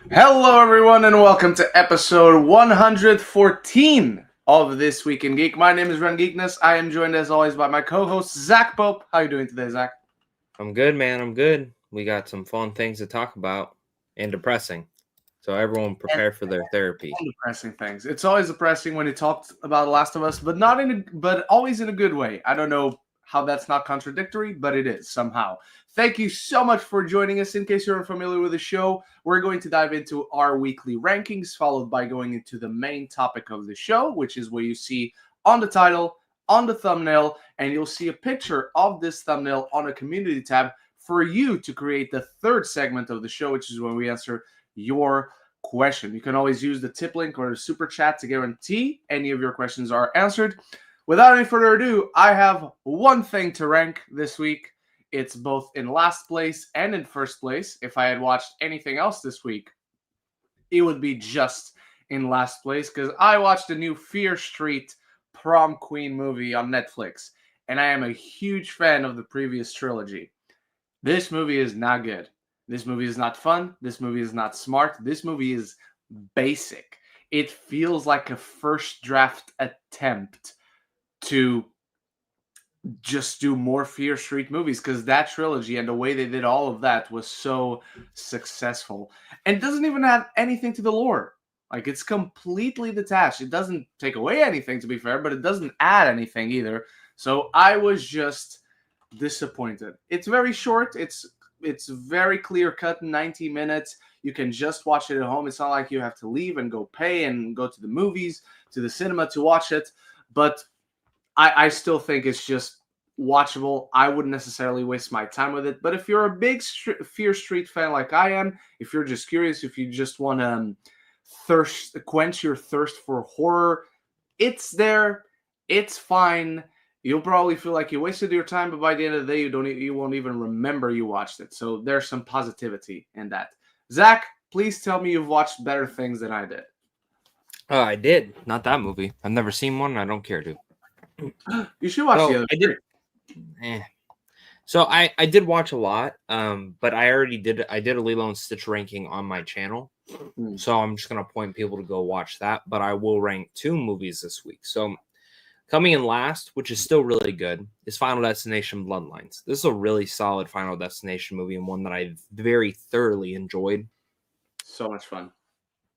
Hello, everyone, and welcome to episode 114 of This Week in Geek. My name is Ren Geekness. I am joined, as always, by my co-host, Zach Pope. How are you doing today, Zach? I'm good, man. I'm good. We got some fun things to talk about and depressing. So everyone prepare for their therapy. And depressing things. It's always depressing when you talk about The Last of Us, but but always in a good way. I don't know how that's not contradictory, but it is somehow. Thank you so much for joining us. In case you're unfamiliar with the show, we're going to dive into our weekly rankings, followed by going into the main topic of the show, which is what you see on the title, on the thumbnail, and you'll see a picture of this thumbnail on a community tab for you to create the third segment of the show, which is when we answer your question. You can always use the tip link or the super chat to guarantee any of your questions are answered. Without any further ado, I have one thing to rank this week. It's both in last place and in first place. If I had watched anything else this week, it would be just in last place because I watched the new Fear Street Prom Queen movie on Netflix, and I am a huge fan of the previous trilogy. This movie is not good. This movie is not fun. This movie is not smart. This movie is basic. It feels like a first draft attempt to just do more Fear Street movies because that trilogy and the way they did all of that was so successful. And it doesn't even have anything to the lore. Like, it's completely detached. It doesn't take away anything, to be fair, but it doesn't add anything either. So I was just disappointed. It's very short. It's very clear cut, 90 minutes. You can just watch it at home. It's not like you have to leave and go pay and go to the movies, to the cinema to watch it. But I still think it's just watchable. I wouldn't necessarily waste my time with it. But if you're a big Fear Street fan like I am, if you're just curious, if you just want to quench your thirst for horror, it's there. It's fine. You'll probably feel like you wasted your time, but by the end of the day, you won't even remember you watched it. So there's some positivity in that. Zach, please tell me you've watched better things than I did. Oh, I did. Not that movie. I've never seen one. And I don't care to. You should watch the other. I did. So I did watch a lot. But I already did. I did a Lilo and Stitch ranking on my channel. So I'm just gonna point people to go watch that. But I will rank 2 movies this week. So coming in last, which is still really good, is Final Destination Bloodlines. This is a really solid Final Destination movie and one that I very thoroughly enjoyed. So much fun.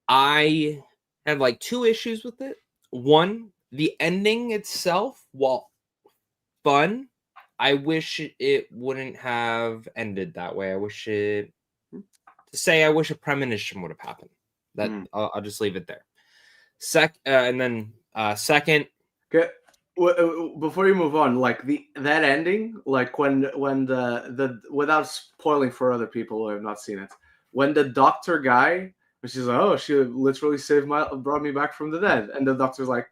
I had like 2 issues with it. One, the ending itself, while fun, I wish it wouldn't have ended that way. I wish a premonition would have happened. That I'll just leave it there. Second. Okay. Before you move on, like that ending, like when the without spoiling for other people who have not seen it, when the doctor guy, which is like, oh, she literally brought me back from the dead, and the doctor's like,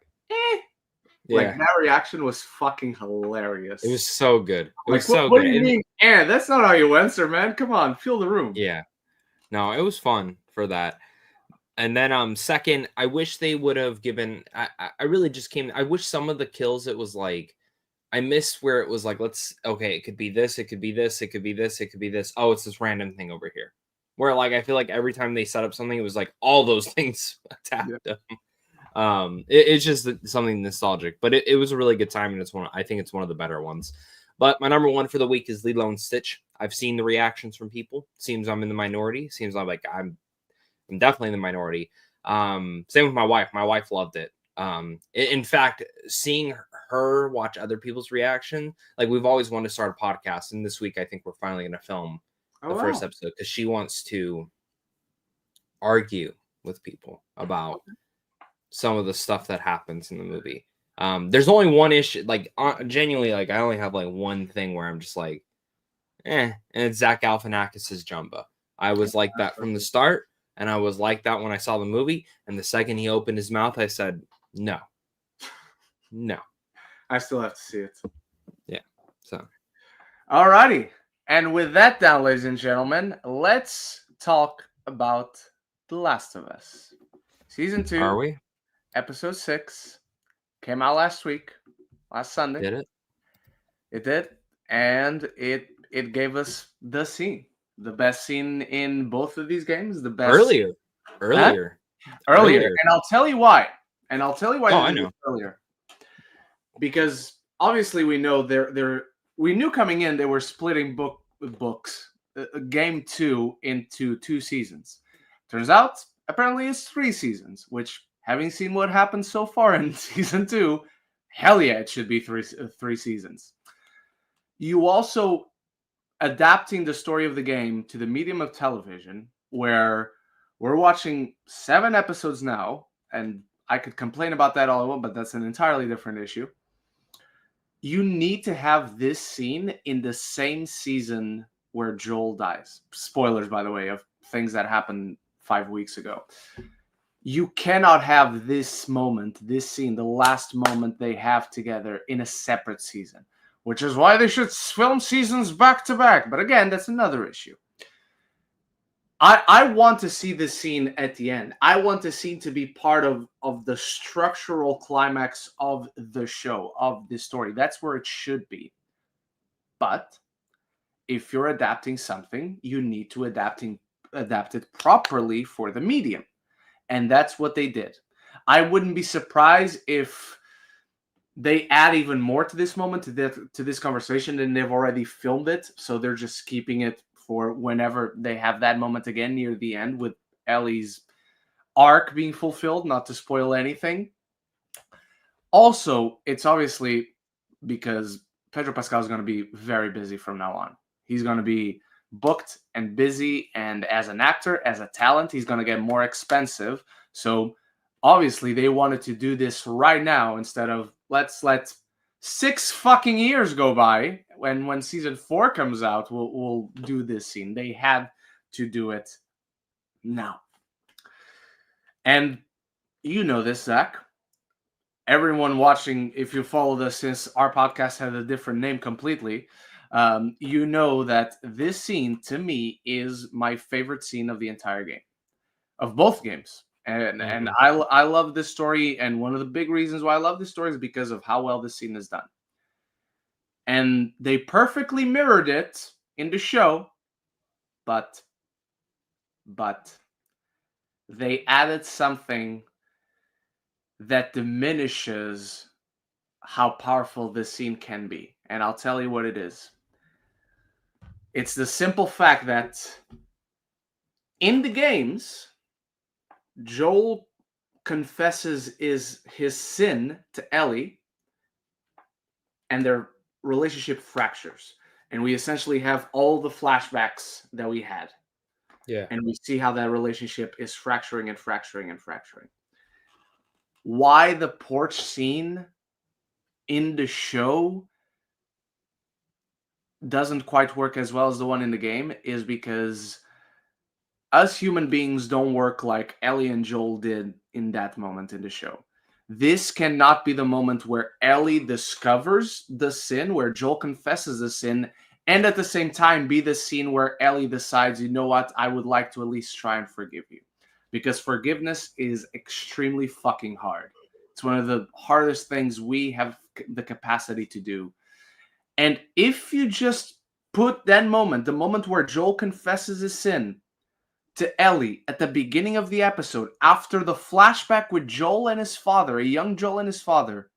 like that reaction was fucking hilarious. It was so good. It was so good. What do you mean? That's not how you answer, man. Come on, feel the room. Yeah, no, it was fun for that. And then second, I wish they would have given. I really just came. I wish some of the kills it was like. I missed where it was like, it could be this, it could be this, it could be this, it could be this. Oh, it's this random thing over here. Where like I feel like every time they set up something, it was like all those things attacked them. It's just something nostalgic, but it was a really good time, and I think it's one of the better ones. But my number one for the week is Lilo and Stitch. I've seen the reactions from people. Seems I'm in the minority. Seems like I'm definitely in the minority. Same with my wife. My wife loved it. In fact, seeing her watch other people's reaction, like we've always wanted to start a podcast, and this week I think we're finally going to film the first episode because she wants to argue with people about some of the stuff that happens in the movie. There's only one issue, like genuinely, like I only have like one thing where I'm just like, and it's Zach Galifianakis' Jumba. I was like that from the start, and I was like that when I saw the movie. And the second he opened his mouth, I said, no. I still have to see it. Yeah. So, alrighty. And with that down, ladies and gentlemen, let's talk about The Last of Us. Season 2. Are we? Episode 6 came out last Sunday. Did it? It did, and it gave us the scene, the best scene in both of these games. The best earlier. Earlier. Earlier. And I'll tell you why. And I'll tell you why I they did know. it earlier. Because obviously we know we knew coming in they were splitting books game 2 into 2 seasons. Turns out apparently it's 3 seasons, which, having seen what happened so far in season 2, hell yeah, it should be three seasons. You also adapting the story of the game to the medium of television, where we're watching 7 episodes now, and I could complain about that all I want, but that's an entirely different issue. You need to have this scene in the same season where Joel dies. Spoilers, by the way, of things that happened 5 weeks ago. You cannot have this moment, this scene, the last moment they have together, in a separate season, which is why they should film seasons back to back. But again, that's another issue. I want to see this scene at the end. I want the scene to be part of the structural climax of the show, of the story. That's where it should be. But if you're adapting something, you need to adapt it properly for the medium. And that's what they did. I wouldn't be surprised if they add even more to this moment, to this conversation, than they've already filmed it. So they're just keeping it for whenever they have that moment again near the end, with Ellie's arc being fulfilled, not to spoil anything. Also, it's obviously because Pedro Pascal is going to be very busy from now on. He's going to be booked and busy, and as an actor, as a talent, he's going to get more expensive. So obviously they wanted to do this right now instead of let's let 6 fucking years go by, when season 4 comes out, we'll do this scene. They had to do it now. And you know this, Zach. Everyone watching, if you followed us since our podcast had a different name completely, you know that this scene, to me, is my favorite scene of the entire game, of both games. And I love this story, and one of the big reasons why I love this story is because of how well this scene is done. And they perfectly mirrored it in the show, but they added something that diminishes how powerful this scene can be. And I'll tell you what it is. It's the simple fact that in the games, Joel confesses his sin to Ellie, and their relationship fractures. And we essentially have all the flashbacks that we had. Yeah. And we see how that relationship is fracturing and fracturing and fracturing. Why the porch scene in the show doesn't quite work as well as the one in the game is because us human beings don't work like Ellie and Joel did in that moment in the show. This cannot be the moment where Ellie discovers the sin, where Joel confesses the sin, and at the same time be the scene where Ellie decides, you know what, I would like to at least try and forgive you. Because forgiveness is extremely fucking hard. It's one of the hardest things we have the capacity to do. And if you just put that moment, the moment where Joel confesses his sin, to Ellie at the beginning of the episode, after the flashback with Joel and his father, a young Joel and his father,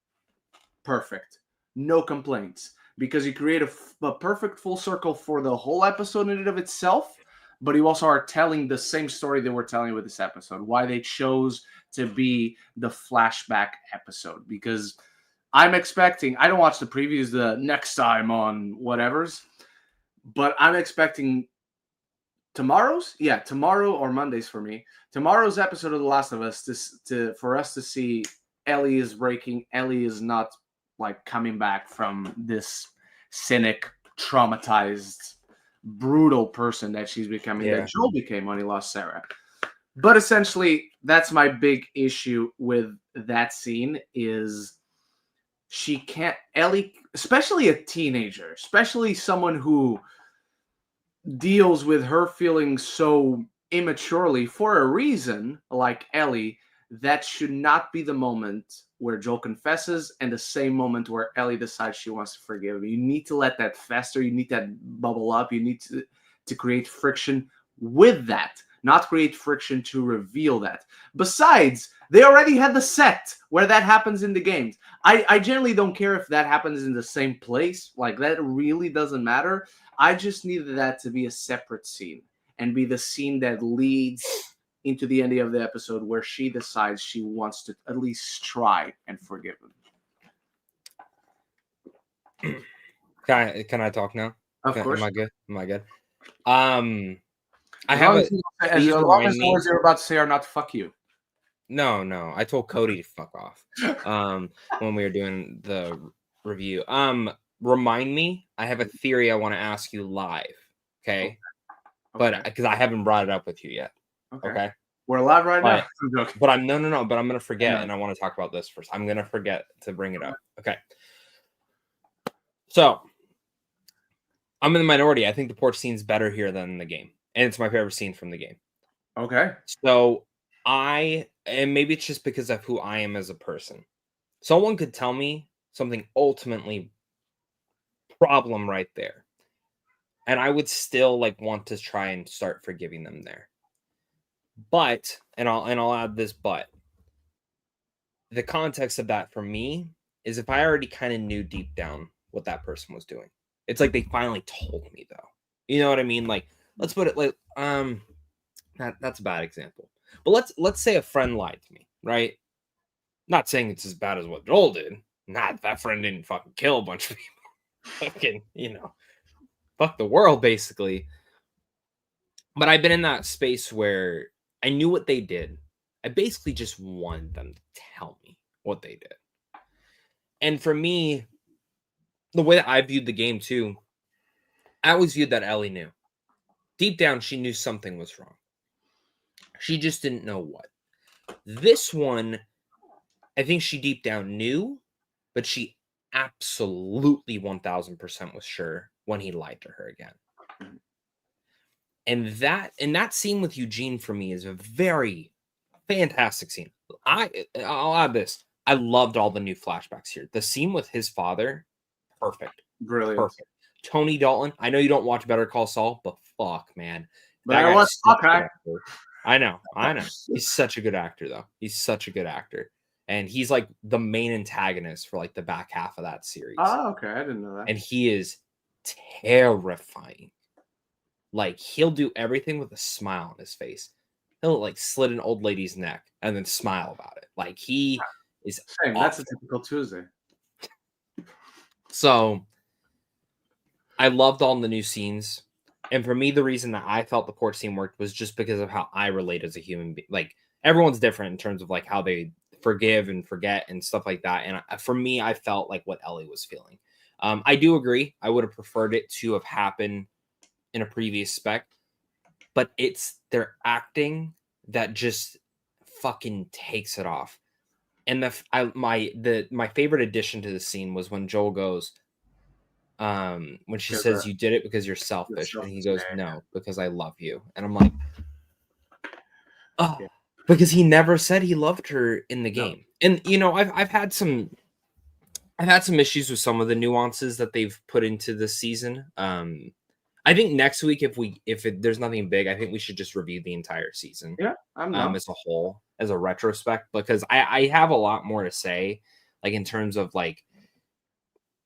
perfect. No complaints. Because you create a perfect full circle for the whole episode in and of itself, but you also are telling the same story they were telling with this episode. Why they chose to be the flashback episode. Because I'm expecting, I don't watch the previews the next time on whatever's, but I'm expecting tomorrow or Mondays for me. Tomorrow's episode of The Last of Us for us to see Ellie is breaking. Ellie is not like coming back from this cynic, traumatized, brutal person that she's becoming, that Joel became when he lost Sarah. But essentially, that's my big issue with that scene is Ellie, especially a teenager, especially someone who deals with her feelings so immaturely for a reason, like Ellie, that should not be the moment where Joel confesses and the same moment where Ellie decides she wants to forgive him. You need to let that fester. You need that bubble up. You need to create friction with that, not create friction to reveal that. Besides, they already had the set where that happens in the games. I generally don't care if that happens in the same place. Like, that really doesn't matter. I just needed that to be a separate scene and be the scene that leads into the ending of the episode where she decides she wants to at least try and forgive him. Can I talk now? Of course. Am I good? As long as the words you're about to say are not "fuck you." No. I told Cody to fuck off. When we were doing the review. Remind me. I have a theory I want to ask you live. Okay. But because I haven't brought it up with you yet. Okay. We're live right now. But I'm no. But I'm gonna forget, and I want to talk about this first. I'm gonna forget to bring it up. Okay. So I'm in the minority. I think the porch scene's better here than the game, and it's my favorite scene from the game. Okay. So and maybe it's just because of who I am as a person. Someone could tell me something ultimately problem right there, and I would still want to try and start forgiving them there. But I'll add this but. The context of that for me is if I already kind of knew deep down what that person was doing. It's like they finally told me though. You know what I mean? Like, let's put it that's a bad example. But let's say a friend lied to me, right? Not saying it's as bad as what Joel did. That friend didn't fucking kill a bunch of people. Fucking, fuck the world basically. But I've been in that space where I knew what they did. I basically just wanted them to tell me what they did. And for me, the way that I viewed the game too, I always viewed that Ellie knew. Deep down, she knew something was wrong. She just didn't know what. This one, I think she deep down knew, but she absolutely 1000% was sure when he lied to her again. And that scene with Eugene for me is a very fantastic scene. I'll add this. I loved all the new flashbacks here. The scene with his father, perfect. Brilliant. Perfect. Tony Dalton. I know you don't watch Better Call Saul, but fuck, man. But I was okay. I know. He's such a good actor, though. He's such a good actor. And he's like the main antagonist for the back half of that series. Oh, okay. I didn't know that. And he is terrifying. He'll do everything with a smile on his face. He'll slit an old lady's neck and then smile about it. He is same. That's a typical Tuesday. So I loved all the new scenes. And for me, the reason that I felt the porch scene worked was just because of how I relate as a human being. Everyone's different in terms of how they forgive and forget and stuff like that. And for me, I felt like what Ellie was feeling. I do agree. I would have preferred it to have happened in a previous spec, but it's their acting that just fucking takes it off. And my favorite addition to the scene was when Joel goes, when she says, "You did it because you're selfish," and he goes, "No, because I love you." And I'm like, oh, because he never said he loved her in the game. And I've had some issues with some of the nuances that they've put into this season. I think next week, if there's nothing big, I think we should just review the entire season. Yeah, as a whole, as a retrospect, because I have a lot more to say, in terms of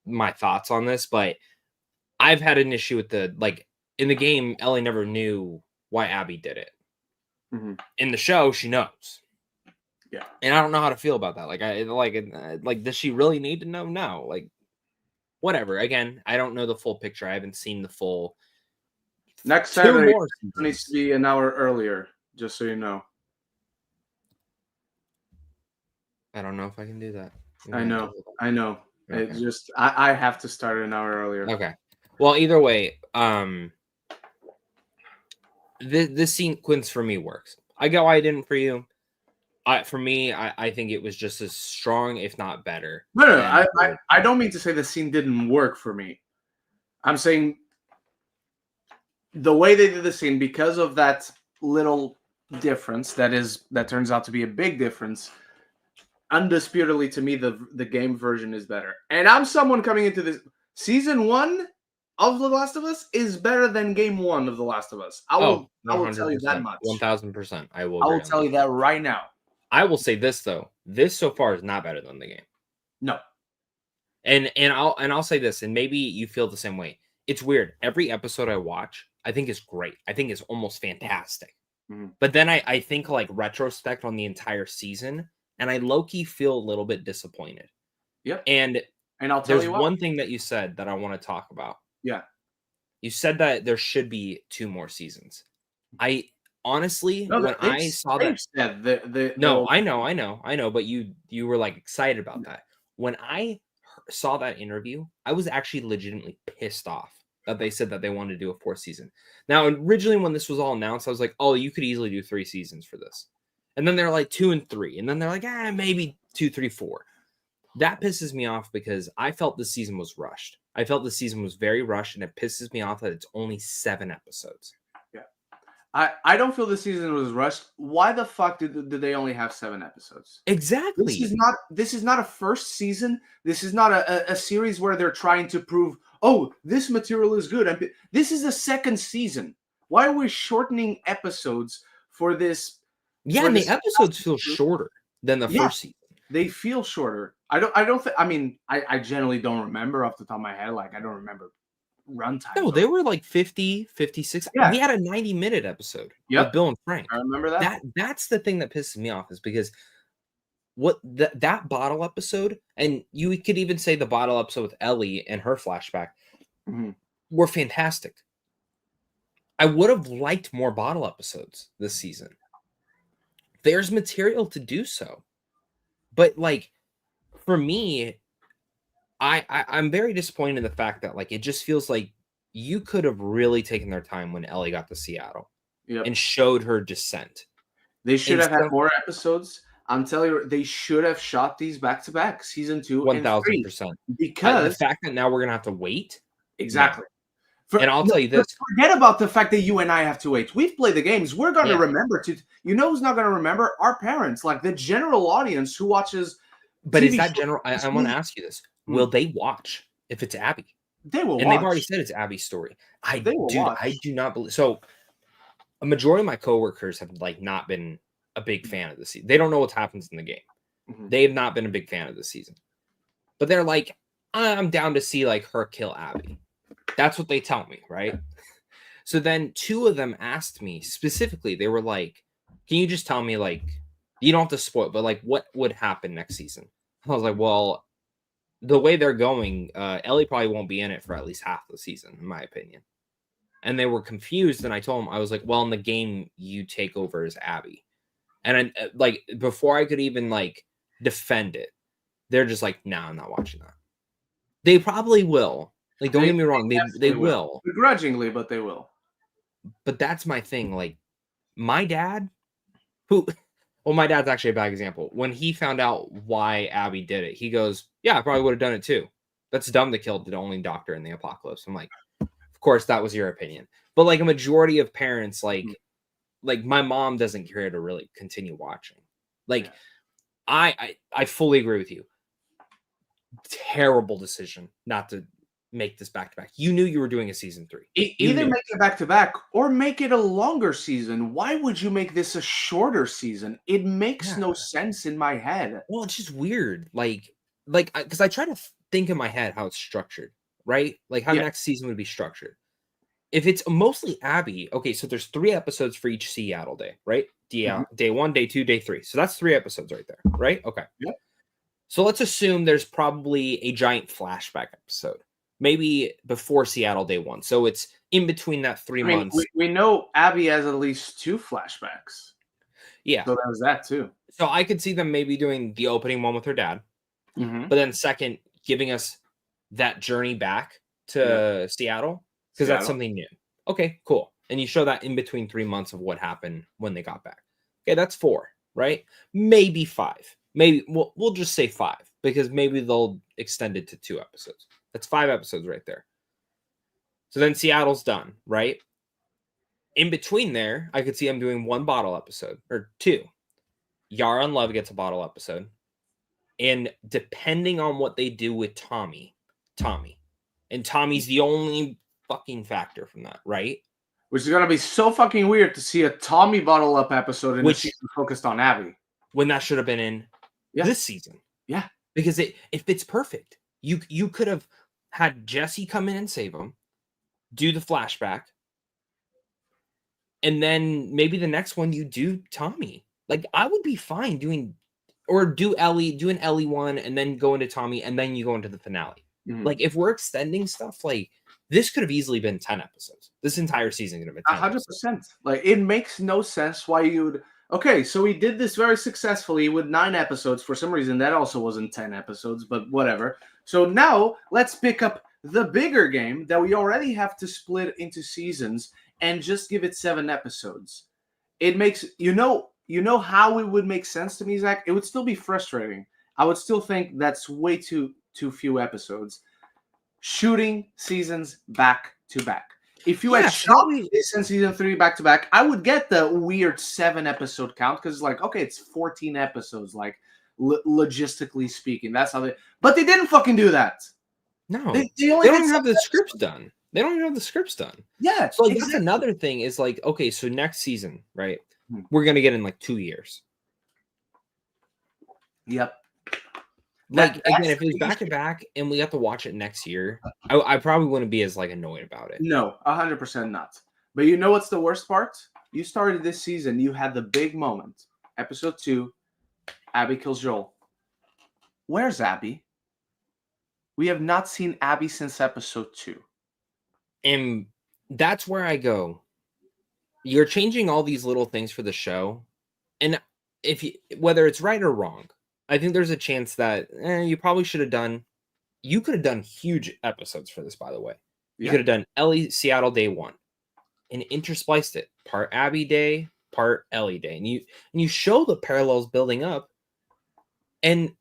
my thoughts on this. But I've had an issue with in the game, Ellie never knew why Abby did it. Mm-hmm. In the show, she knows. Yeah, and I don't know how to feel about that. Does she really need to know? No, whatever. Again, I don't know the full picture. I haven't seen the full. Next Saturday needs to be an hour earlier, just so you know. I don't know if I can do that. I know. Okay. It's just I have to start an hour earlier. Okay. Well, either way, this sequence for me works. I get why I didn't for you. For me, I think it was just as strong, if not better. No, I don't mean to say the scene didn't work for me. I'm saying the way they did the scene, because of that little difference that turns out to be a big difference, undisputedly to me, the game version is better. And I'm someone coming into this season 1, of The Last of Us is better than Game 1 of The Last of Us. I will tell you that 100%, much. 1000%. I will I agree will on tell that. you that right now. I will say this though. This so far is not better than the game. No. And I'll say this, and maybe you feel the same way. It's weird. Every episode I watch, I think is great. I think it's almost fantastic. Mhm. But then I think like retrospect on the entire season, and I low-key feel a little bit disappointed. Yep. And I'll tell there's you what. one thing that you said that I want to talk about. Yeah. You said that there should be 2 more seasons. I honestly, No, when I saw that, said no, I know, but you were like excited about that. When I saw that interview, I was actually legitimately pissed off that they said that they wanted to do a 4th season. Now, originally when this was all announced, I was like, oh, you could easily do 3 seasons for this. And then they're like 2 and 3, and then they're like, maybe 2, 3, 4. That pisses me off because I felt the season was rushed. I felt the season was very rushed, and it pisses me off that it's only 7 episodes. Yeah. I don't feel the season was rushed. Why the fuck did they only have 7 episodes? Exactly. This is not a first season. This is not a series where they're trying to prove, oh, this material is good. This is a second season. Why are we shortening episodes for this? Yeah, for and this the episodes feel shorter than the first season. They feel shorter. I generally don't remember off the top of my head. Like, I don't remember runtime. No, they were like 50, 56. Yeah. We had a 90-minute episode with Bill and Frank. I remember that. That's the thing that pisses me off, is because that bottle episode, and you could even say the bottle episode with Ellie and her flashback, were fantastic. I would have liked more bottle episodes this season. There's material to do so. But like, for me, I'm very disappointed in the fact that like it just feels like you could have really taken their time when Ellie got to Seattle and showed her descent. They should have had more episodes. I'm telling you, they should have shot these back to back, season 2 1000%. Because the fact that now we're gonna have to wait. Exactly. And I'll tell you this. Forget about the fact that you and I have to wait. We've played the games. We're going to remember to. You know who's not going to remember? Our parents, like the general audience who watches. But TV is that general? I want to ask you this: will they watch if it's Abby? They will, and they've already said it's Abby's story. I do not believe so. A majority of my coworkers have like not been a big fan of the season. They don't know what happens in the game. They have not been a big fan of the season, but they're like, I'm down to see like her kill Abby. That's what they tell me, right? So then 2 of them asked me specifically, they were like, can you just tell me, like, you don't have to spoil, but like what would happen next season? I was like, well, the way they're going, Ellie probably won't be in it for at least half the season, in my opinion. And they were confused, and I told them, I was like, well, in the game, you take over as Abby. And I, like, before I could even like defend it, they're just like, nah, I'm not watching that. They probably will. Like, don't get me wrong, they will. Begrudgingly, but they will. But that's my thing. Like, my dad, my dad's actually a bad example. When he found out why Abby did it, he goes, yeah, I probably would have done it too. That's dumb to kill the only doctor in the apocalypse. I'm like, of course, that was your opinion. But like a majority of parents, like my mom doesn't care to really continue watching. Like, I fully agree with you. Terrible decision not to make this back to back. You knew you were doing a season 3. Either make it back to back or make it a longer season. Why would you make this a shorter season? It makes no sense in my head. Well, it's just weird. Like because I try to think in my head how it's structured, right? Like how next season would be structured. If it's mostly Abby, okay, so there's 3 episodes for each Seattle day, right? Day 1, day 2, day 3. So that's 3 episodes right there, right? Okay. Yep. So let's assume there's probably a giant flashback episode, maybe before Seattle day 1. So it's in between that 3 months. We know Abby has at least 2 flashbacks. Yeah. So there's that too. So I could see them maybe doing the opening one with her dad, but then second, giving us that journey back to Seattle, because that's something new. Okay, cool. And you show that in between 3 months of what happened when they got back. Okay, that's 4, right? Maybe 5. Maybe we'll just say 5, because maybe they'll extend it to 2 episodes. That's 5 episodes right there. So then Seattle's done, right? In between there, I could see them doing 1 bottle episode or 2. Yara and Love gets a bottle episode. And depending on what they do with Tommy, and Tommy's the only fucking factor from that, right? Which is gonna be so fucking weird to see a Tommy bottle up episode in a season focused on Abby. When that should have been in this season. Yeah. Because it fits perfect. You could have had Jesse come in and save him, do the flashback, and then maybe the next one you do Tommy. Like, I would be fine doing, or do an Ellie one and then go into Tommy and then you go into the finale. Like, if we're extending stuff, like, this could have easily been 10 episodes. This entire season could have been 10 100%. Like, it makes no sense why you would. Okay, so we did this very successfully with 9 episodes. For some reason, that also wasn't 10 episodes, but whatever. So now let's pick up the bigger game that we already have to split into seasons and just give it 7 episodes. It makes you know how it would make sense to me, Zach. It would still be frustrating. I would still think that's way too few episodes. Shooting seasons back to back. If you had shot this in season 3 back to back, I would get the weird 7 episode count because it's like, okay, it's 14 episodes, like logistically speaking. That's how but they didn't fucking do that. No, they don't even have the scripts done. They don't even have the scripts done. Yeah. So that's another thing is like, okay, so next season, right? We're going to get in like 2 years. Yep. Like, again, if it was back to back and we have to watch it next year, I probably wouldn't be as like annoyed about it. No, 100% not. But you know what's the worst part? You started this season, you had the big moment. Episode 2, Abby kills Joel. Where's Abby? We have not seen Abby since episode 2. And that's where I go. You're changing all these little things for the show. And whether it's right or wrong, I think there's a chance that you probably should have done. You could have done huge episodes for this, by the way. You could have done Ellie Seattle Day 1 and interspliced it. Part Abby Day, part Ellie Day. And you show the parallels building up. And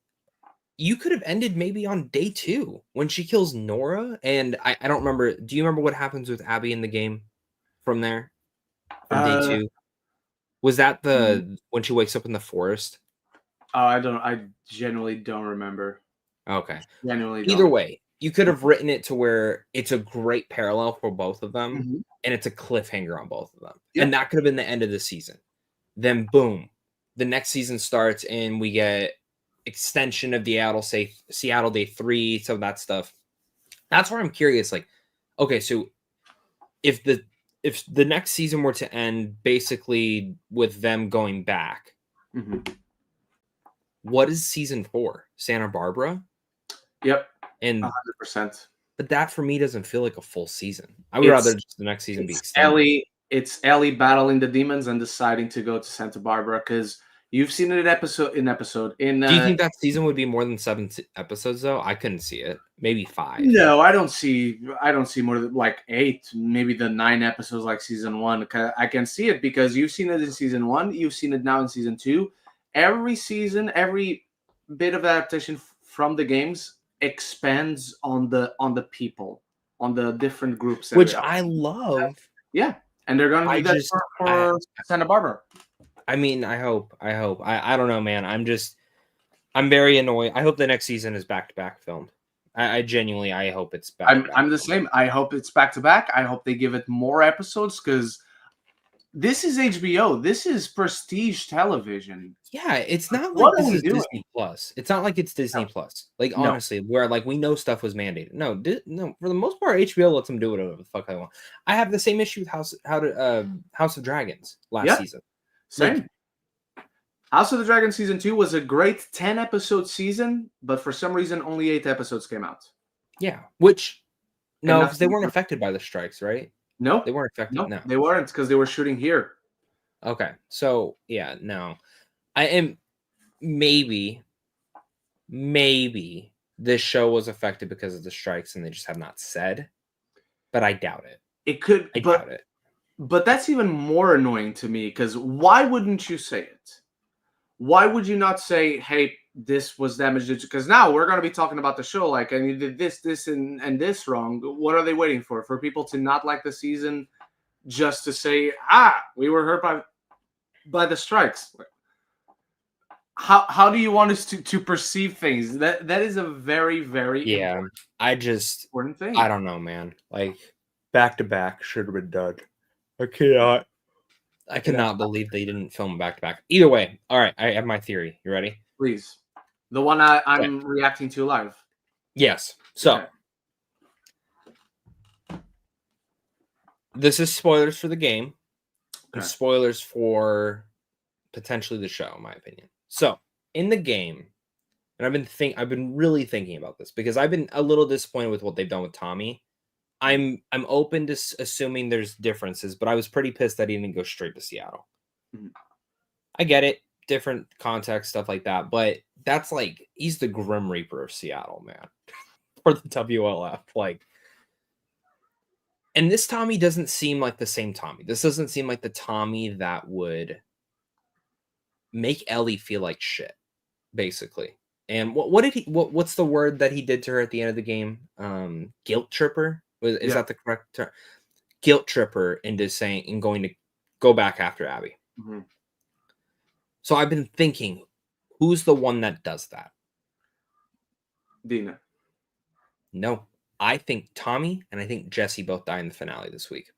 you could have ended maybe on day 2 when she kills Nora. And I don't remember. Do you remember what happens with Abby in the game from there? From day 2? Was that when she wakes up in the forest? Oh, I genuinely don't remember. Okay. Genuinely don't. Either way, you could have written it to where it's a great parallel for both of them, and it's a cliffhanger on both of them. Yep. And that could have been the end of the season. Then, boom, the next season starts, and we get extension of the Seattle Day 3, some of that stuff. That's where I'm curious. Like, okay, so if the next season were to end basically with them going back, what is season 4? Santa Barbara? Yep. And 100%. But that for me doesn't feel like a full season. I would rather just the next season be extended. It's Ellie battling the demons and deciding to go to Santa Barbara because you've seen it episode. Do you think that season would be more than 7 episodes though? I couldn't see it. Maybe 5. No, I don't see more than like 8, maybe the 9 episodes like season 1. I can see it because you've seen it in season 1, you've seen it now in season 2. Every season, every bit of adaptation from the games expands on the people, on the different groups, which I love. Yeah, and they're going to do that for Santa Barbara. I mean, I hope. I don't know, man. I'm very annoyed. I hope the next season is back to back filmed. I genuinely, I hope it's back. I'm the same. I hope it's back to back. I hope they give it more episodes because this is HBO. This is prestige television. Yeah, it's not like this is Disney Plus. It's not like it's Disney Plus. Like, honestly, where like we know stuff was mandated. No, for the most part, HBO lets them do whatever the fuck they want. I have the same issue with House of Dragons last season. Same. House of the Dragon season 2 was a great 10 episode season, but for some reason only 8 episodes came out. Yeah, which because they weren't affected by the strikes, right? No, they weren't affected. No, they weren't because they were shooting here. Okay, so yeah, no, I am maybe this show was affected because of the strikes and they just have not said, but I doubt it. It could, I doubt it. But that's even more annoying to me because why wouldn't you say it? Why would you not say, hey, this was damaged? Because now we're going to be talking about the show, like, and you did this, and this wrong. What are they waiting for? For people to not like the season just to say, we were hurt by the strikes. How do you want us to perceive things? That is a very, very important thing. I don't know, man. Like, back to back should have been done. I cannot believe they didn't film back to back. Either way, all right. I have my theory. You ready? Please. The one I'm reacting to live. Yes. So this is spoilers for the game and spoilers for potentially the show, in my opinion. So in the game, and I've been really thinking about this because I've been a little disappointed with what they've done with Tommy. I'm open to assuming there's differences, but I was pretty pissed that he didn't go straight to Seattle. Mm-hmm. I get it, different context, stuff like that, but that's like he's the Grim Reaper of Seattle, man, for the WLF. Like, and this Tommy doesn't seem like the same Tommy. This doesn't seem like the Tommy that would make Ellie feel like shit, basically. And what's the word that he did to her at the end of the game? Guilt tripper. Is that the correct term? Guilt tripper into saying and going to go back after Abby. Mm-hmm. So I've been thinking, who's the one that does that? Dina. No, I think Tommy and I think Jesse both die in the finale this week.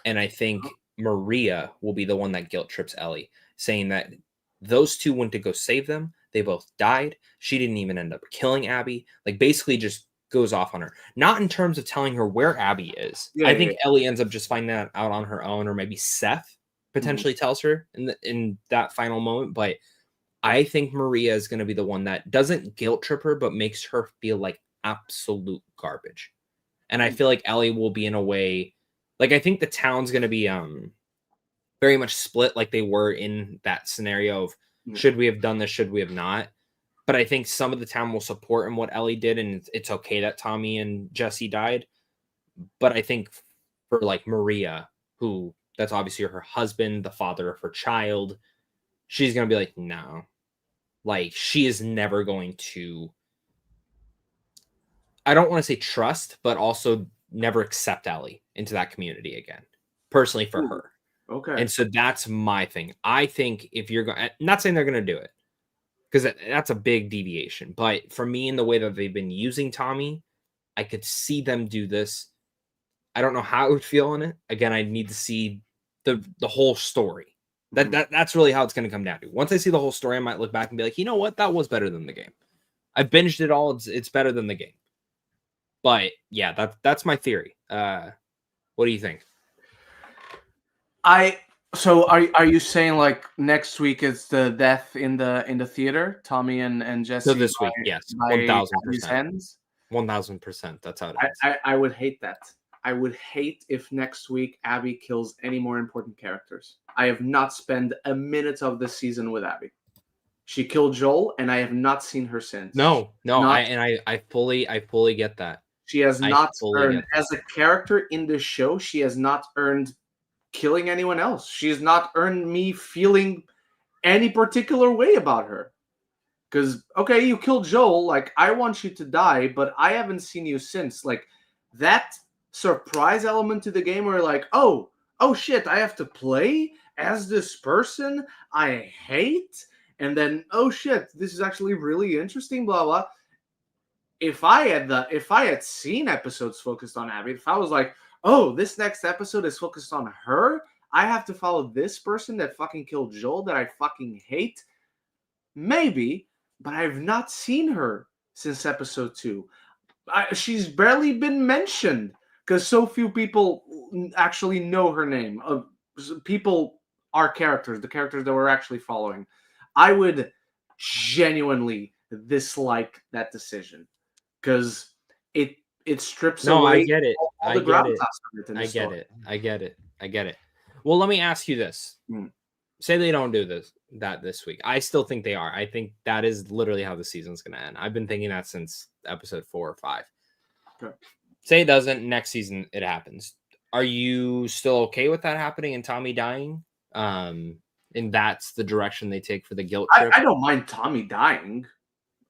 And I think Maria will be the one that guilt trips Ellie, saying that those two went to go save them. They both died. She didn't even end up killing Abby. Like, basically just goes off on her. Not in terms of telling her where Abby is. I think Ellie ends up just finding that out on her own, or maybe Seth potentially tells her in that final moment. But I think Maria is going to be the one that doesn't guilt trip her, but makes her feel like absolute garbage. And I feel like Ellie will be in a way, like, I think the town's going to be very much split like they were in that scenario of should we have done this, should we have not? But I think some of the town will support in what Ellie did, and it's okay that Tommy and Jesse died. But I think for like Maria, who that's obviously her husband, the father of her child, she's going to be like, no. Like, she is never going to, I don't want to say trust, but also never accept Ellie into that community again, personally for her. Okay. And so that's my thing. I think if you're going, not saying they're going to do it, because that's a big deviation. But for me, in the way that they've been using Tommy, I could see them do this. I don't know how I would feel in it. Again, I need to see the whole story. That's really how it's going to come down to. Once I see the whole story, I might look back and be like, you know what? That was better than the game. I binged it all. It's better than the game. But yeah, that's my theory. What do you think? So are you saying like next week is the death in the theater, Tommy and Jesse? So this week, yes, 1,000%. 1,000%. That's how it is. I would hate that. I would hate if next week Abby kills any more important characters. I have not spent a minute of this season with Abby. She killed Joel, and I have not seen her since. No, I fully get that. She has not earned, as a character in the show, she has not earned killing anyone else. She has not earned me feeling any particular way about her. Because, okay, you killed Joel, like, I want you to die, but I haven't seen you since. Like, that surprise element to the game where, like, oh shit, I have to play as this person I hate, and then, oh shit, this is actually really interesting, blah, blah. If I had seen episodes focused on Abby, if I was like, oh, this next episode is focused on her, I have to follow this person that fucking killed Joel that I fucking hate, maybe, but I've not seen her since episode 2. She's barely been mentioned because so few people actually know her name. People are characters, the characters that we're actually following. I would genuinely dislike that decision because it strips away. I get it. I get it. Well, let me ask you this. Say they don't do this week. I still think they are. I think that is literally how the season's going to end. I've been thinking that since episode 4 or 5. Okay. Say it doesn't. Next season, it happens. Are you still okay with that happening and Tommy dying? And that's the direction they take for the guilt trip? I don't mind Tommy dying.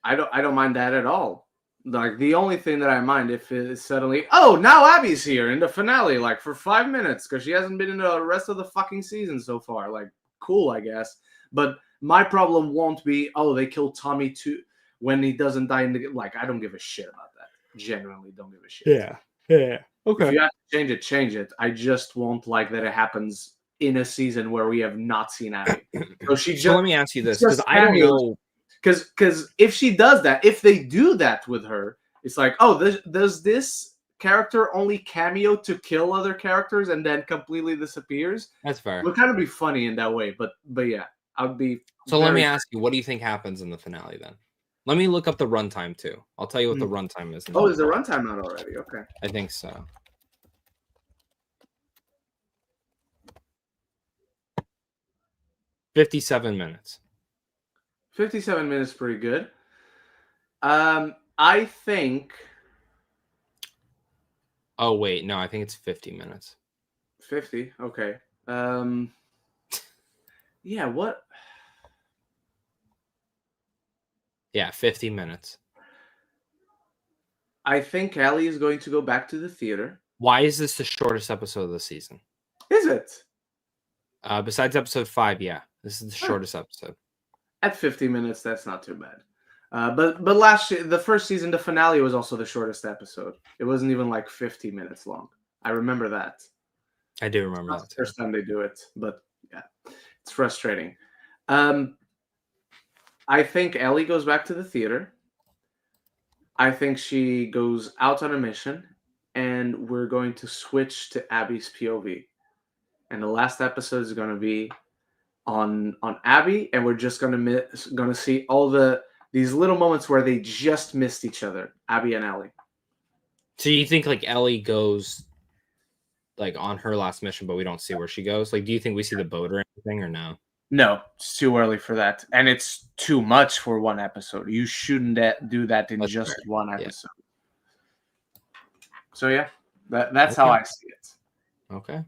I don't mind that at all. Like, the only thing that I mind if it's suddenly, oh, now Abby's here in the finale, like, for 5 minutes, because she hasn't been in the rest of the fucking season so far. Like, cool, I guess. But my problem won't be, oh, they killed Tommy too when he doesn't die in the, like, I don't give a shit about that. Genuinely don't give a shit. Yeah. If you have to change it. I just won't like that it happens in a season where we have not seen Abby. So let me ask you this, because I don't know. Because if she does that, if they do that with her, it's like, oh, does this character only cameo to kill other characters and then completely disappears? That's fair. It would kind of be funny in that way, but yeah, I would be. So let me ask you, what do you think happens in the finale then? Let me look up the runtime too. I'll tell you what the runtime is. Oh, is the runtime out already? Okay. I think so. 57 minutes. 57 minutes, pretty good. I think. Oh wait, no, I think it's 50 minutes. 50. Okay. Yeah. What? Yeah, 50 minutes. I think Ellie is going to go back to the theater. Why is this the shortest episode of the season? Is it? Besides episode 5, yeah. This is the shortest episode. At 50 minutes, that's not too bad. But the first season, the finale was also the shortest episode. It wasn't even like 50 minutes long. I remember that. I do remember that. It's the first time they do it, but yeah, it's frustrating. I think Ellie goes back to the theater. I think she goes out on a mission, and we're going to switch to Abby's POV. And the last episode is going to be on Abby, and we're just gonna see all these little moments where they just missed each other, Abby and Ellie. So you think like Ellie goes like on her last mission, but we don't see where she goes? Like, do you think we see the boat or anything, or no? No, it's too early for that, and it's too much for one episode. You shouldn't do that in just one episode. Yeah. So yeah, that's how I see it. Okay.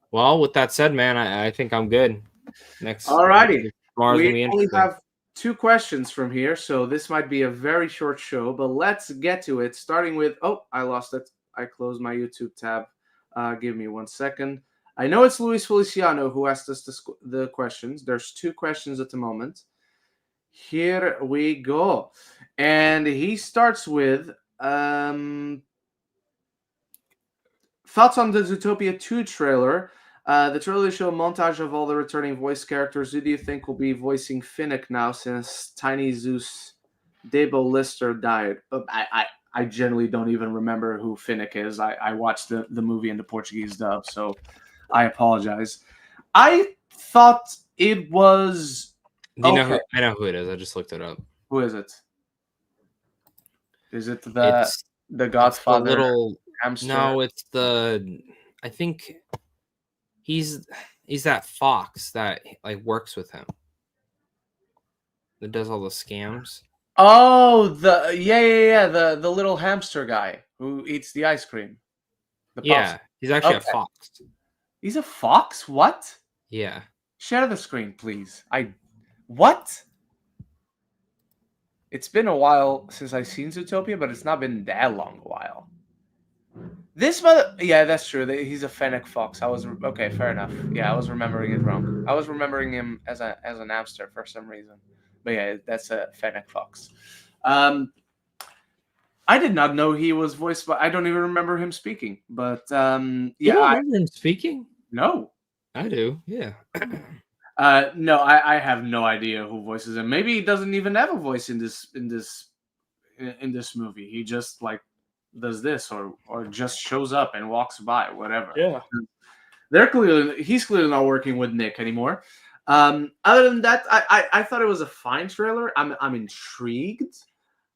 Well, with that said, man, I think I'm good. Next. Alrighty. We only have 2 questions from here, so this might be a very short show, but let's get to it. Starting with, I lost it. I closed my YouTube tab. Give me 1 second. I know it's Luis Feliciano who asked us the questions. There's 2 questions at the moment. Here we go. And he starts with thoughts on the Zootopia 2 trailer. The trailer showed a montage of all the returning voice characters. Who do you think will be voicing Finnick now since Tiny Zeus Debo Lister died? I generally don't even remember who Finnick is. I watched the movie in the Portuguese dub, so I apologize. I thought it was... Do you know I know who it is. I just looked it up. Who is it? Is it the Godfather? It's the little hamster? No, it's I think he's that fox that like works with him. That does all the scams. Oh, the little hamster guy who eats the ice cream. Yeah, he's actually a fox. He's a fox? What? Yeah. Share the screen, please. What? It's been a while since I've seen Zootopia, but it's not been that long a while. Yeah, that's true. He's a fennec fox. Okay, fair enough. Yeah, I was remembering it wrong. I was remembering him as an hamster for some reason. But yeah, that's a fennec fox. I did not know he was voiced by. I don't even remember him speaking. But yeah, you don't remember him speaking? No, I do. Yeah. No, I have no idea who voices him. Maybe he doesn't even have a voice in this movie. He just like does this or just shows up and walks by, whatever. Yeah. He's clearly not working with Nick anymore. Other than that, I thought it was a fine trailer. I'm intrigued.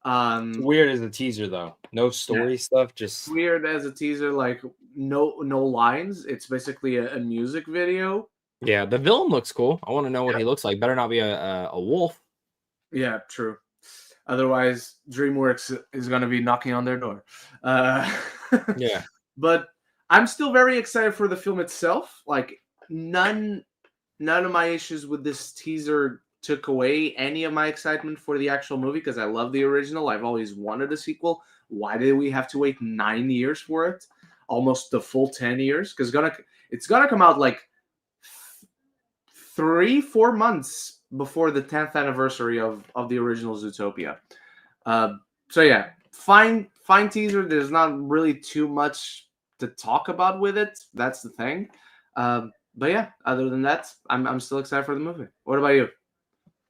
It's weird as a teaser though. No story stuff, just weird as a teaser, like no lines. It's basically a music video. Yeah, the villain looks cool. I want to know what he looks like. Better not be a wolf. Yeah, true. Otherwise, DreamWorks is going to be knocking on their door. Yeah. But I'm still very excited for the film itself. Like, none of my issues with this teaser took away any of my excitement for the actual movie because I love the original. I've always wanted a sequel. Why did we have to wait 9 years for it? Almost the full 10 years? Because it's going to come out like 3-4 months before the 10th anniversary of the original Zootopia. So yeah, fine teaser. There's not really too much to talk about with it. That's the thing. But yeah, other than that, I'm still excited for the movie. What about you?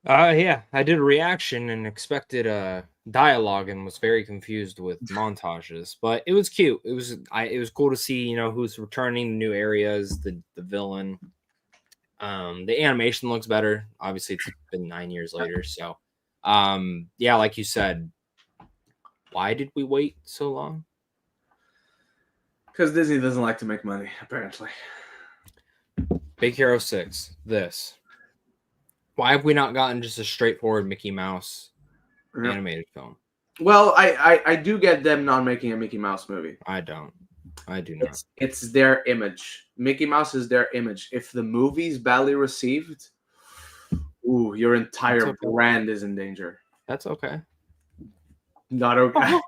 Yeah, I did a reaction and expected dialogue and was very confused with montages, but it was cute. It was cool to see, you know, who's returning, new areas, the villain. The animation looks better. Obviously, it's been 9 years later, so yeah, like you said, why did we wait so long? Because Disney doesn't like to make money, apparently. Big Hero 6, this. Why have we not gotten just a straightforward Mickey Mouse animated film? Well, I do get them not making a Mickey Mouse movie. I don't. I do not. It's their image. Mickey Mouse is their image. If the movie's badly received, ooh, your entire brand is in danger. That's okay. Not okay.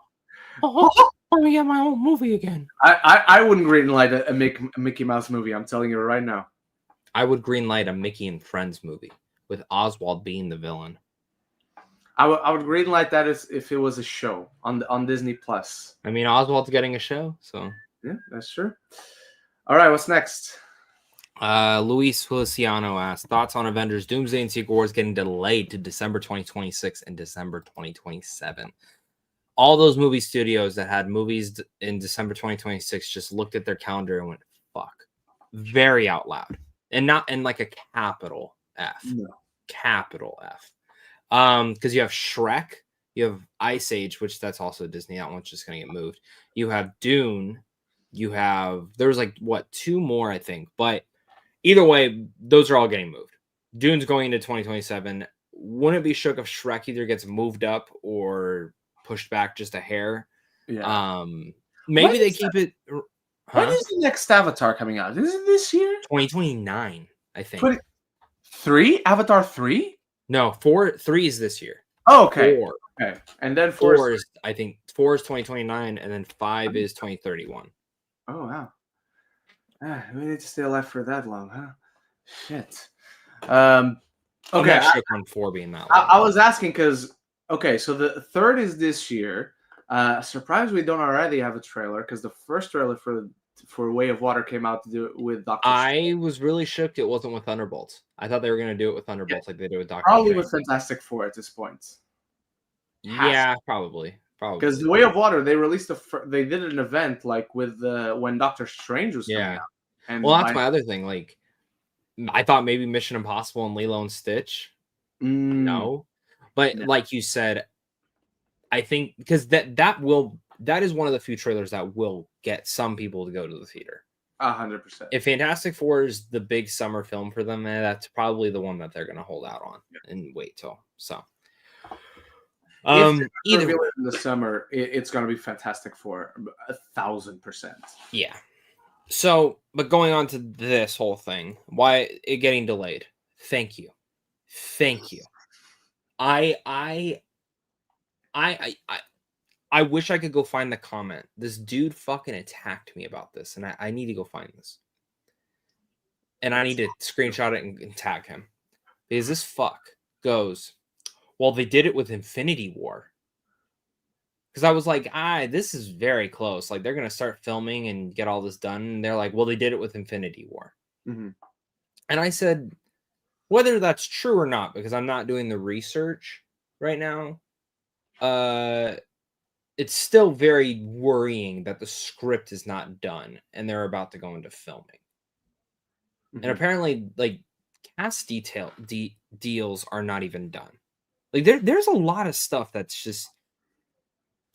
Let me get my own movie again. I wouldn't greenlight a Mickey Mouse movie. I'm telling you right now. I would greenlight a Mickey and Friends movie with Oswald being the villain. I would greenlight that if it was a show on Disney Plus. I mean, Oswald's getting a show, so yeah, that's true. All right, what's next? Luis Feliciano asked, thoughts on Avengers Doomsday and Secret Wars getting delayed to December 2026 and December 2027. All those movie studios that had movies in December 2026 just looked at their calendar and went, fuck. Very out loud. And not in like a capital F. No. Capital F. Because you have Shrek, you have Ice Age, which that's also Disney. That one's just going to get moved. You have Dune. You have, there was like, what, 2 more, I think. But either way, those are all getting moved. Dune's going into 2027. Wouldn't it be shook if Shrek either gets moved up or pushed back just a hair? Yeah. Maybe they keep it. When is the next Avatar coming out? Is it this year? 2029, I think. 3? Avatar 3? No, 3 is this year. Oh, okay. 4. Okay. And then 4 is, I think 4 is 2029, and then 5 is 2031. Oh, wow. We need to stay alive for that long, huh? Shit. Okay. I'm not shook on 4 being that long. I was asking because, okay, so the 3rd is this year. Surprised we don't already have a trailer because the first trailer for Way of Water came out to do it with Doctor Strange. I was really shook it wasn't with Thunderbolts. I thought they were going to do it with Thunderbolts like they did with Doctor Strange. Probably with Fantastic Four at this point. Yeah, probably. Because the Way of Water, they released they did an event like with when Doctor Strange was coming out. And well, that's my other thing. Like, I thought maybe Mission Impossible and Lilo and Stitch. No, but like you said, I think because that is one of the few trailers that will get some people to go to the theater. 100%. If Fantastic Four is the big summer film for them, that's probably the one that they're going to hold out on and wait till. So, either in the summer, it's going to be Fantastic Four, 1,000%. Yeah. So, but going on to this whole thing, why it getting delayed? Thank you. I wish I could go find the comment. This dude fucking attacked me about this, and I need to go find this. And I need to screenshot it and tag him. Because this fuck goes, well, they did it with Infinity War. Because I was like, this is very close. Like, they're going to start filming and get all this done. And they're like, well, they did it with Infinity War. Mm-hmm. And I said, whether that's true or not, because I'm not doing the research right now, it's still very worrying that the script is not done and they're about to go into filming. Mm-hmm. And apparently, like, cast deals are not even done. Like, there's a lot of stuff that's just,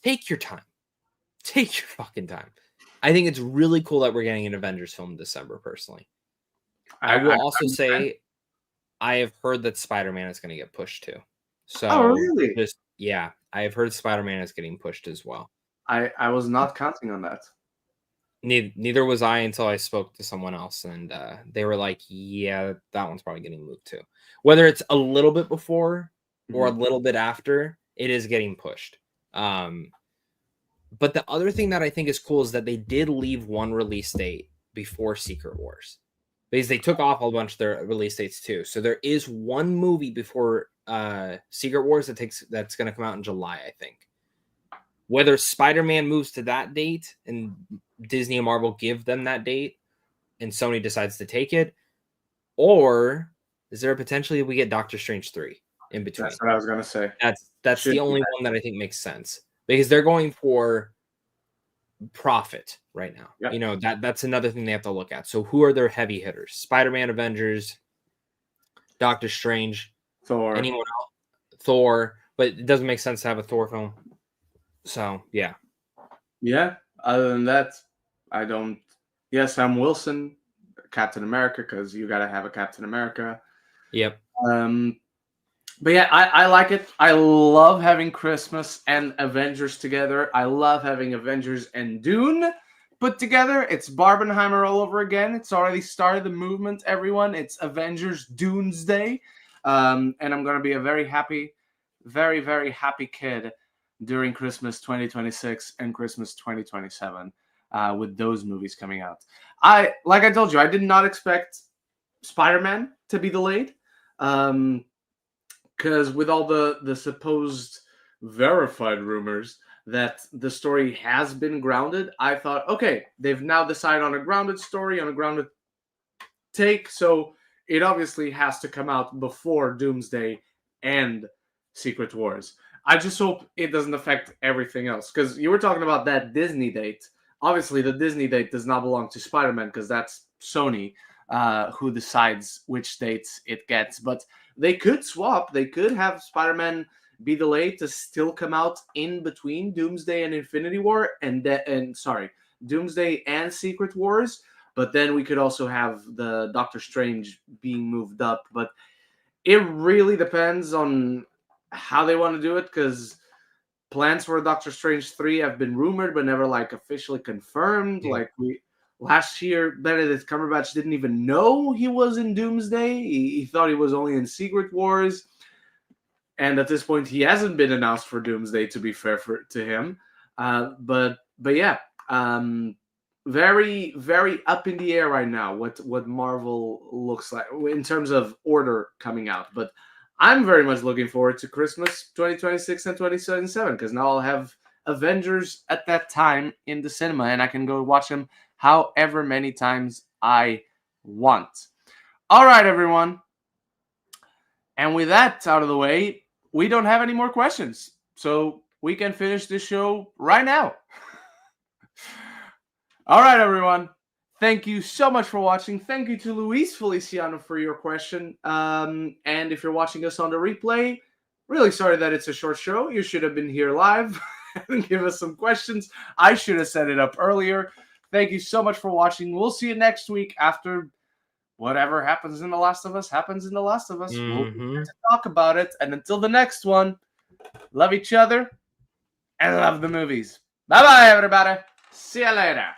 take your time. Take your fucking time. I think it's really cool that we're getting an Avengers film in December, personally. I will also say, I have heard that Spider-Man is going to get pushed too. So, oh, really? Yeah, I have heard Spider-Man is getting pushed as well. I was not counting on that. Neither was I until I spoke to someone else, and they were like, yeah, that one's probably getting moved too. Whether it's a little bit before or a little bit after, it is getting pushed. But the other thing that I think is cool is that they did leave one release date before Secret Wars. Because they took off a bunch of their release dates too. So there is one movie before Secret Wars that's going to come out in July, I think. Whether Spider-Man moves to that date and Disney and Marvel give them that date and Sony decides to take it, or is there a potentially we get Doctor Strange 3 in between? That's what I was gonna say. That's the only one that I think makes sense because they're going for profit right now. Yep. You know, that's another thing they have to look at. So who are their heavy hitters? Spider-Man, Avengers, Doctor Strange, Thor. anyone else? Thor, but it doesn't make sense to have a Thor film. So yeah. Yeah. Other than that, I don't. Yeah, Sam Wilson, Captain America, because you got to have a Captain America. Yep. But yeah, I like it. I love having Christmas and Avengers together. I love having Avengers and Dune put together. It's Barbenheimer all over again. It's already started the movement, everyone. It's Avengers Doomsday. And I'm going to be a very happy, very, very happy kid during Christmas 2026 and Christmas 2027 with those movies coming out. Like I told you, I did not expect Spider-Man to be delayed. Because with all the supposed verified rumors that the story has been grounded, I thought, okay, they've now decided on a grounded story, on a grounded take, so it obviously has to come out before Doomsday and Secret Wars. I just hope it doesn't affect everything else, because you were talking about that Disney date. Obviously, the Disney date does not belong to Spider-Man, because that's Sony who decides which dates it gets, but they could swap. They could have Spider-Man be delayed to still come out in between Doomsday and Infinity War, Doomsday and Secret Wars. But then we could also have the Doctor Strange being moved up. But it really depends on how they want to do it, because plans for Doctor Strange 3 have been rumored but never like officially confirmed. Yeah. Like last year, Benedict Cumberbatch didn't even know he was in Doomsday. He thought he was only in Secret Wars. And at this point, he hasn't been announced for Doomsday, to be fair to him. But yeah, very, very up in the air right now what Marvel looks like in terms of order coming out. But I'm very much looking forward to Christmas 2026 and 2027, because now I'll have Avengers at that time in the cinema, and I can go watch them however many times I want. All right, everyone. And with that out of the way, we don't have any more questions. So we can finish this show right now. All right, everyone. Thank you so much for watching. Thank you to Luis Feliciano for your question. And if you're watching us on the replay, really sorry that it's a short show. You should have been here live and give us some questions. I should have set it up earlier. Thank you so much for watching. We'll see you next week after whatever happens in The Last of Us happens in The Last of Us. We'll talk about it. And until the next one, love each other and love the movies. Bye-bye, everybody. See you later.